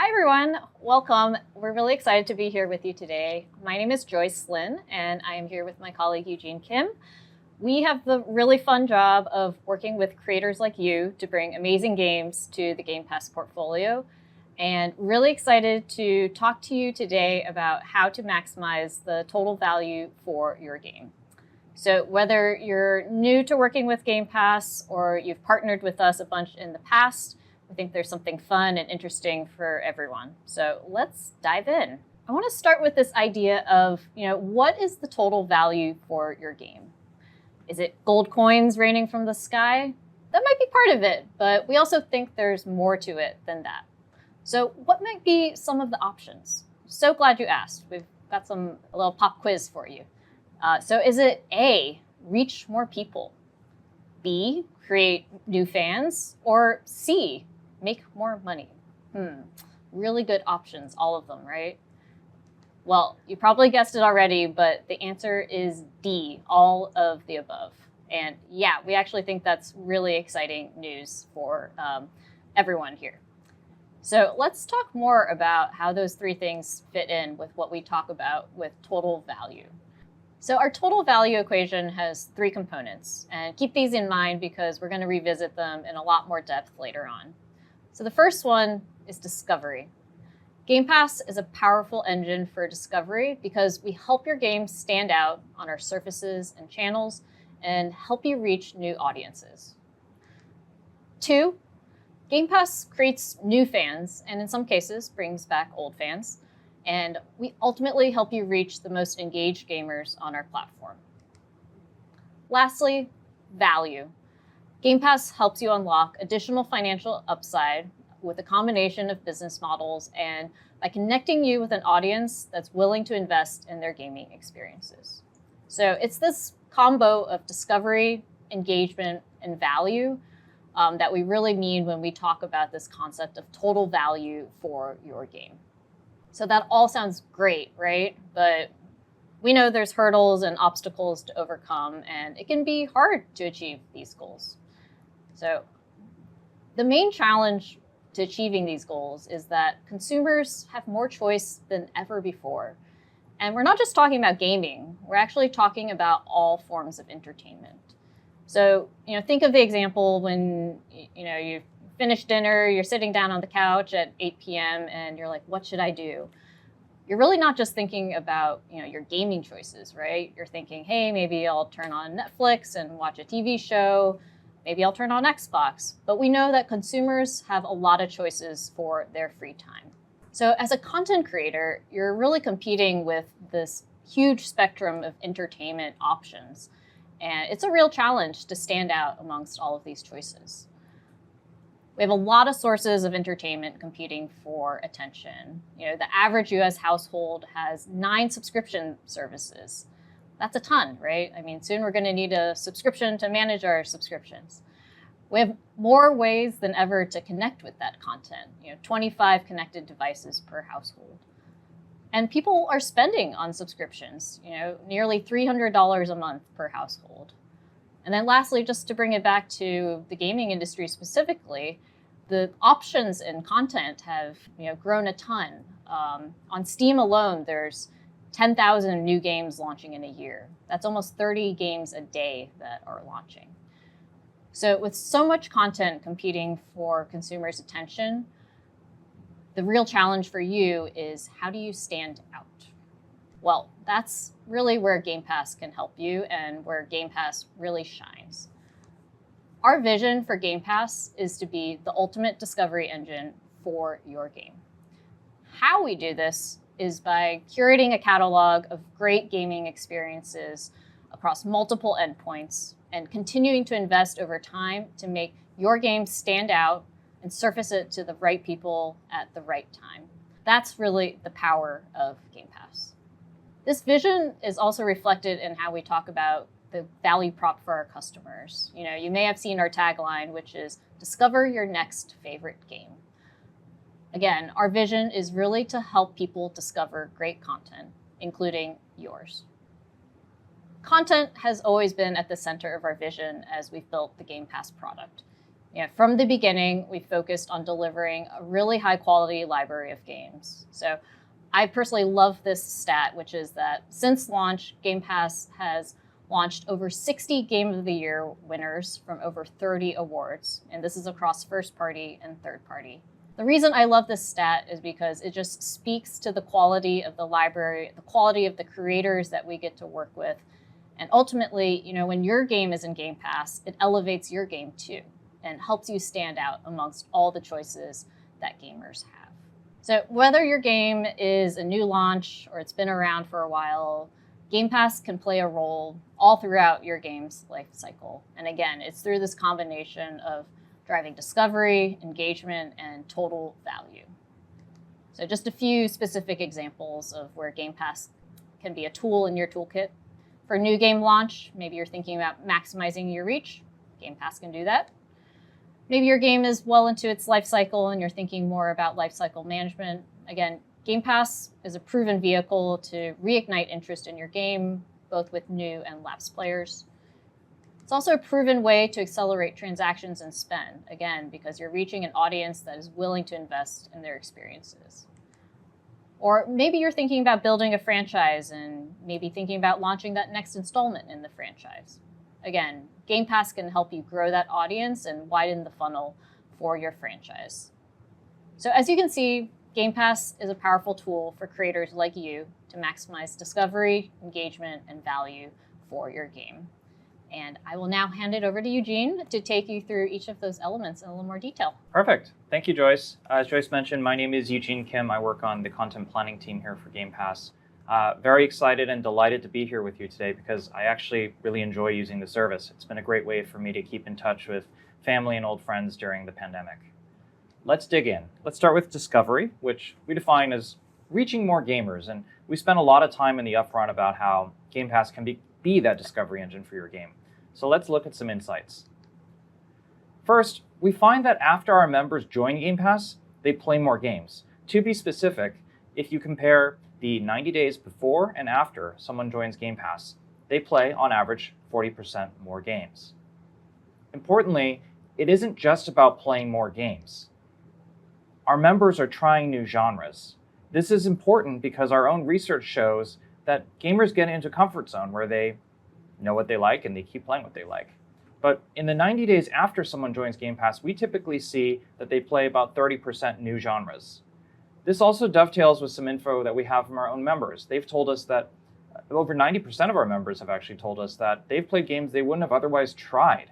Hi, everyone. Welcome. We're really excited to be here with you today. My name is Joyce Lynn, and I am here with my colleague Eugene Kim. We have the really fun job of working with creators like you to bring amazing games to the Game Pass portfolio, and really excited to talk to you today about how to maximize the total value for your game. So whether you're new to working with Game Pass or you've partnered with us a bunch in the past, I think there's something fun and interesting for everyone. So let's dive in. I want to start with this idea of, what is the total value for your game? Is it gold coins raining from the sky? That might be part of it, but we also think there's more to it than that. So what might be some of the options? So glad you asked. We've got a little pop quiz for you. So is it A, reach more people, B, create new fans, or C, make more money? Really good options, all of them, right? Well, you probably guessed it already, but the answer is D, all of the above. And yeah, we actually think that's really exciting news for everyone here. So let's talk more about how those three things fit in with what we talk about with total value. So our total value equation has three components, and keep these in mind because we're going to revisit them in a lot more depth later on. So the first one is discovery. Game Pass is a powerful engine for discovery because we help your game stand out on our surfaces and channels and help you reach new audiences. Two, Game Pass creates new fans and in some cases brings back old fans. And we ultimately help you reach the most engaged gamers on our platform. Lastly, value. Game Pass helps you unlock additional financial upside with a combination of business models and by connecting you with an audience that's willing to invest in their gaming experiences. So it's this combo of discovery, engagement, and value that we really mean when we talk about this concept of total value for your game. So that all sounds great, right? But we know there's hurdles and obstacles to overcome, and it can be hard to achieve these goals. So the main challenge to achieving these goals is that consumers have more choice than ever before. And we're not just talking about gaming, we're actually talking about all forms of entertainment. So, think of the example when, you finish dinner, you're sitting down on the couch at 8 p.m. and you're like, what should I do? You're really not just thinking about, your gaming choices, right? You're thinking, hey, maybe I'll turn on Netflix and watch a TV show. Maybe I'll turn on Xbox. But we know that consumers have a lot of choices for their free time. So as a content creator, you're really competing with this huge spectrum of entertainment options. And it's a real challenge to stand out amongst all of these choices. We have a lot of sources of entertainment competing for attention. The average US household has 9 subscription services. That's a ton, right? I mean, soon we're going to need a subscription to manage our subscriptions. We have more ways than ever to connect with that content, 25 connected devices per household. And people are spending on subscriptions, nearly $300 a month per household. And then lastly, just to bring it back to the gaming industry specifically, the options in content have grown a ton. On Steam alone, there's 10,000 new games launching in a year. That's almost 30 games a day that are launching. So with so much content competing for consumers' attention, the real challenge for you is how do you stand out? Well, that's really where Game Pass can help you and where Game Pass really shines. Our vision for Game Pass is to be the ultimate discovery engine for your game. How we do this is by curating a catalog of great gaming experiences across multiple endpoints and continuing to invest over time to make your game stand out and surface it to the right people at the right time. That's really the power of Game Pass. This vision is also reflected in how we talk about the value prop for our customers. You may have seen our tagline, which is discover your next favorite game. Again, our vision is really to help people discover great content, including yours. Content has always been at the center of our vision as we've built the Game Pass product. Yeah, from the beginning, we focused on delivering a really high quality library of games. So I personally love this stat, which is that since launch, Game Pass has launched over 60 Game of the Year winners from over 30 awards, and this is across first party and third party. The reason I love this stat is because it just speaks to the quality of the library, the quality of the creators that we get to work with. And ultimately, when your game is in Game Pass, it elevates your game too and helps you stand out amongst all the choices that gamers have. So whether your game is a new launch or it's been around for a while, Game Pass can play a role all throughout your game's life cycle. And again, it's through this combination of driving discovery, engagement, and total value. So just a few specific examples of where Game Pass can be a tool in your toolkit. For new game launch, maybe you're thinking about maximizing your reach. Game Pass can do that. Maybe your game is well into its life cycle and you're thinking more about life cycle management. Again, Game Pass is a proven vehicle to reignite interest in your game, both with new and lapsed players. It's also a proven way to accelerate transactions and spend, again, because you're reaching an audience that is willing to invest in their experiences. Or maybe you're thinking about building a franchise and maybe thinking about launching that next installment in the franchise. Again, Game Pass can help you grow that audience and widen the funnel for your franchise. So as you can see, Game Pass is a powerful tool for creators like you to maximize discovery, engagement, and value for your game. And I will now hand it over to Eugene to take you through each of those elements in a little more detail. Perfect. Thank you, Joyce. As Joyce mentioned, my name is Eugene Kim. I work on the content planning team here for Game Pass. Very excited and delighted to be here with you today because I actually really enjoy using the service. It's been a great way for me to keep in touch with family and old friends during the pandemic. Let's dig in. Let's start with discovery, which we define as reaching more gamers. And we spent a lot of time in the upfront about how Game Pass can be that discovery engine for your game. So let's look at some insights. First, we find that after our members join Game Pass, they play more games. To be specific, if you compare the 90 days before and after someone joins Game Pass, they play, on average, 40% more games. Importantly, it isn't just about playing more games. Our members are trying new genres. This is important because our own research shows that gamers get into a comfort zone where they know what they like and they keep playing what they like. But in the 90 days after someone joins Game Pass, we typically see that they play about 30% new genres. This also dovetails with some info that we have from our own members. They've told us that over 90% of our members have actually told us that they've played games they wouldn't have otherwise tried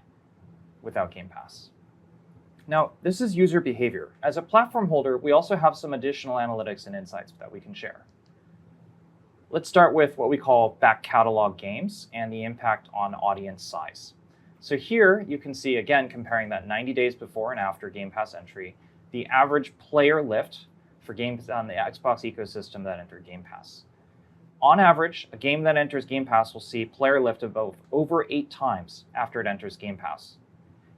without Game Pass. Now, this is user behavior. As a platform holder, we also have some additional analytics and insights that we can share. Let's start with what we call back catalog games and the impact on audience size. So here you can see, again, comparing that 90 days before and after Game Pass entry, the average player lift for games on the Xbox ecosystem that enter Game Pass. On average, a game that enters Game Pass will see player lift of over 8 times after it enters Game Pass.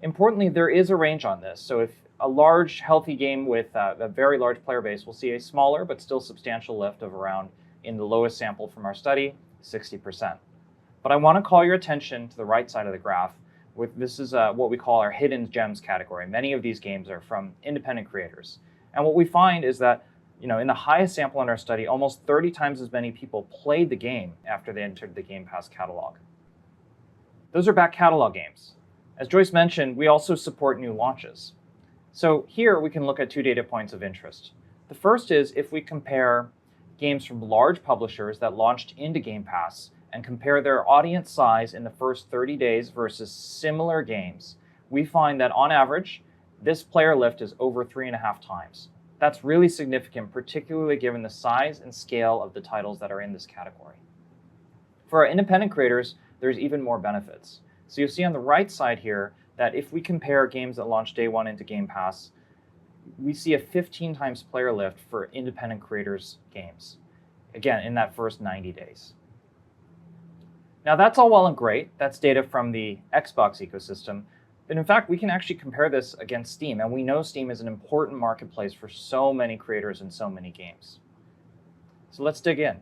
Importantly, there is a range on this. So if a large, healthy game with a very large player base will see a smaller but still substantial lift of around, in the lowest sample from our study, 60%. But I want to call your attention to the right side of the graph. This is what we call our hidden gems category. Many of these games are from independent creators. And what we find is that in the highest sample in our study, almost 30 times as many people played the game after they entered the Game Pass catalog. Those are back catalog games. As Joyce mentioned, we also support new launches. So here we can look at 2 data points of interest. The first is if we compare games from large publishers that launched into Game Pass and compare their audience size in the first 30 days versus similar games, we find that on average, this player lift is over 3.5 times. That's really significant, particularly given the size and scale of the titles that are in this category. For our independent creators, there's even more benefits. So you'll see on the right side here that if we compare games that launched day 1 into Game Pass, we see a 15 times player lift for independent creators' games. Again, in that first 90 days. Now that's all well and great. That's data from the Xbox ecosystem. But in fact, we can actually compare this against Steam. And we know Steam is an important marketplace for so many creators and so many games. So let's dig in.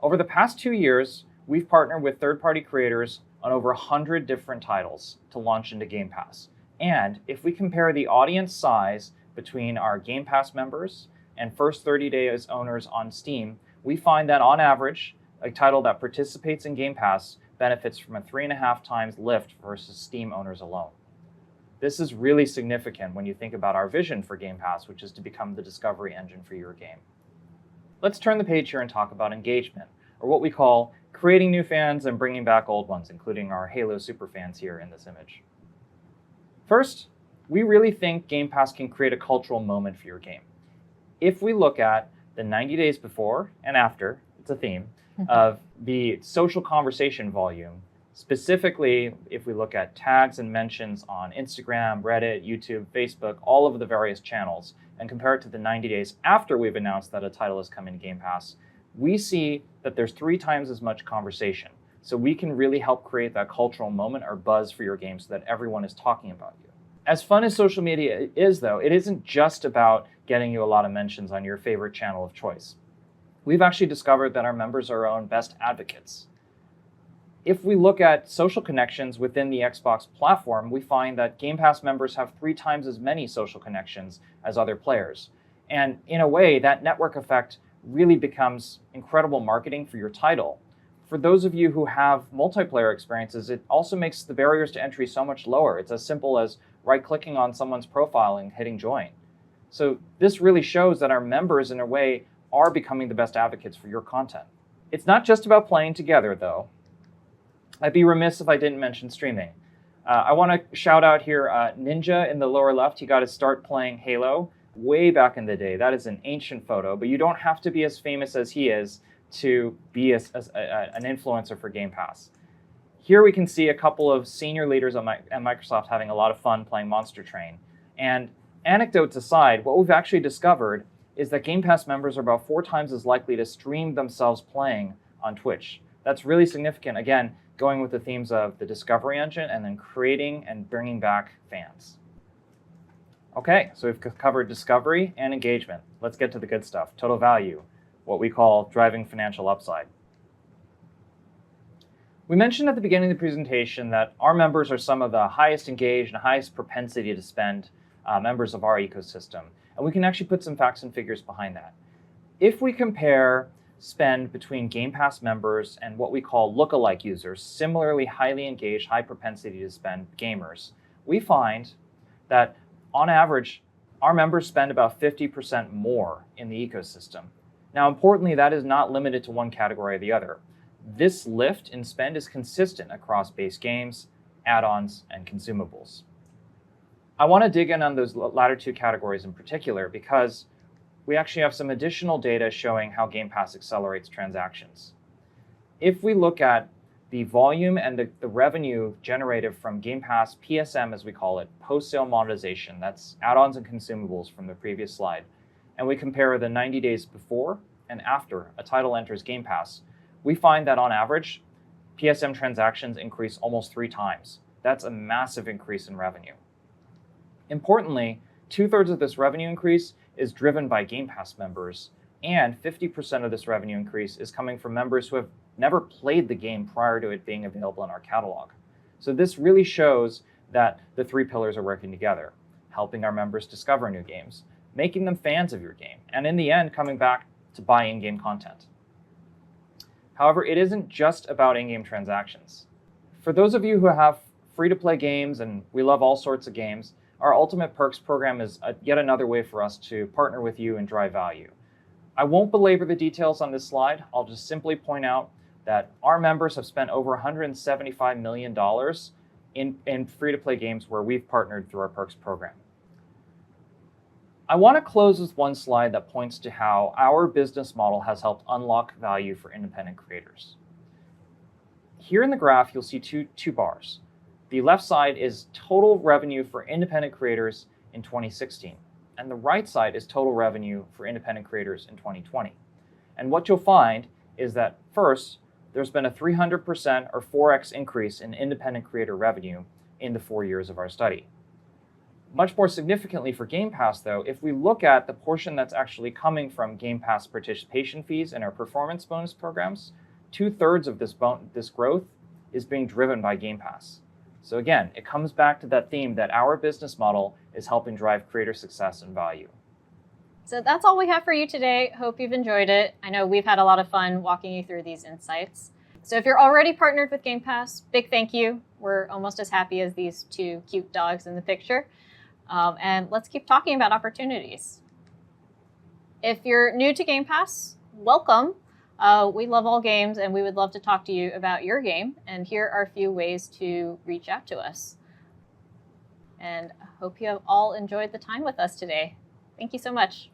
Over the past 2 years, we've partnered with third-party creators on over 100 different titles to launch into Game Pass. And if we compare the audience size between our Game Pass members and first 30 days owners on Steam, we find that on average, a title that participates in Game Pass benefits from a 3.5 times lift versus Steam owners alone. This is really significant when you think about our vision for Game Pass, which is to become the discovery engine for your game. Let's turn the page here and talk about engagement, or what we call creating new fans and bringing back old ones, including our Halo superfans here in this image. First, we really think Game Pass can create a cultural moment for your game. If we look at the 90 days before and after, it's a theme, of the social conversation volume, specifically if we look at tags and mentions on Instagram, Reddit, YouTube, Facebook, all of the various channels, and compare it to the 90 days after we've announced that a title is coming to Game Pass, we see that there's 3 times as much conversation. So we can really help create that cultural moment or buzz for your game so that everyone is talking about you. As fun as social media is, though, it isn't just about getting you a lot of mentions on your favorite channel of choice. We've actually discovered that our members are our own best advocates. If we look at social connections within the Xbox platform, we find that Game Pass members have 3 times as many social connections as other players. And in a way, that network effect really becomes incredible marketing for your title. For those of you who have multiplayer experiences, it also makes the barriers to entry so much lower. It's as simple as right-clicking on someone's profile and hitting join. So this really shows that our members, in a way, are becoming the best advocates for your content. It's not just about playing together, though. I'd be remiss if I didn't mention streaming. I want to shout out here Ninja in the lower left. He got his start playing Halo way back in the day. That is an ancient photo, but you don't have to be as famous as he is to be an influencer for Game Pass. Here we can see a couple of senior leaders at Microsoft having a lot of fun playing Monster Train. And anecdotes aside, what we've actually discovered is that Game Pass members are about 4 times as likely to stream themselves playing on Twitch. That's really significant, again, going with the themes of the discovery engine and then creating and bringing back fans. Okay, so we've covered discovery and engagement. Let's get to the good stuff, total value, what we call driving financial upside. We mentioned at the beginning of the presentation that our members are some of the highest engaged and highest propensity to spend members of our ecosystem. And we can actually put some facts and figures behind that. If we compare spend between Game Pass members and what we call lookalike users, similarly highly engaged, high propensity to spend gamers, we find that on average, our members spend about 50% more in the ecosystem. Now, importantly, that is not limited to one category or the other. This lift in spend is consistent across base games, add-ons, and consumables. I want to dig in on those latter 2 categories in particular because we actually have some additional data showing how Game Pass accelerates transactions. If we look at the volume and the revenue generated from Game Pass PSM, as we call it, post-sale monetization, that's add-ons and consumables from the previous slide, and we compare the 90 days before and after a title enters Game Pass, we find that on average, PSM transactions increase almost 3 times. That's a massive increase in revenue. Importantly, 2/3 of this revenue increase is driven by Game Pass members, and 50% of this revenue increase is coming from members who have never played the game prior to it being available in our catalog. So this really shows that the 3 pillars are working together, helping our members discover new games, making them fans of your game, and in the end, coming back to buy in-game content. However, it isn't just about in-game transactions. For those of you who have free-to-play games, and we love all sorts of games, our Ultimate Perks program is yet another way for us to partner with you and drive value. I won't belabor the details on this slide. I'll just simply point out that our members have spent over $175 million in free-to-play games where we've partnered through our Perks program. I want to close with one slide that points to how our business model has helped unlock value for independent creators. Here in the graph, you'll see two bars. The left side is total revenue for independent creators in 2016, and the right side is total revenue for independent creators in 2020. And what you'll find is that first, there's been a 300% or 4x increase in independent creator revenue in the 4 years of our study. Much more significantly for Game Pass, though, if we look at the portion that's actually coming from Game Pass participation fees and our performance bonus programs, 2/3 of this growth is being driven by Game Pass. So again, it comes back to that theme that our business model is helping drive creator success and value. So that's all we have for you today. Hope you've enjoyed it. I know we've had a lot of fun walking you through these insights. So if you're already partnered with Game Pass, big thank you. We're almost as happy as these two cute dogs in the picture. And let's keep talking about opportunities. If you're new to Game Pass, welcome. We love all games, and we would love to talk to you about your game. And here are a few ways to reach out to us. And I hope you have all enjoyed the time with us today. Thank you so much.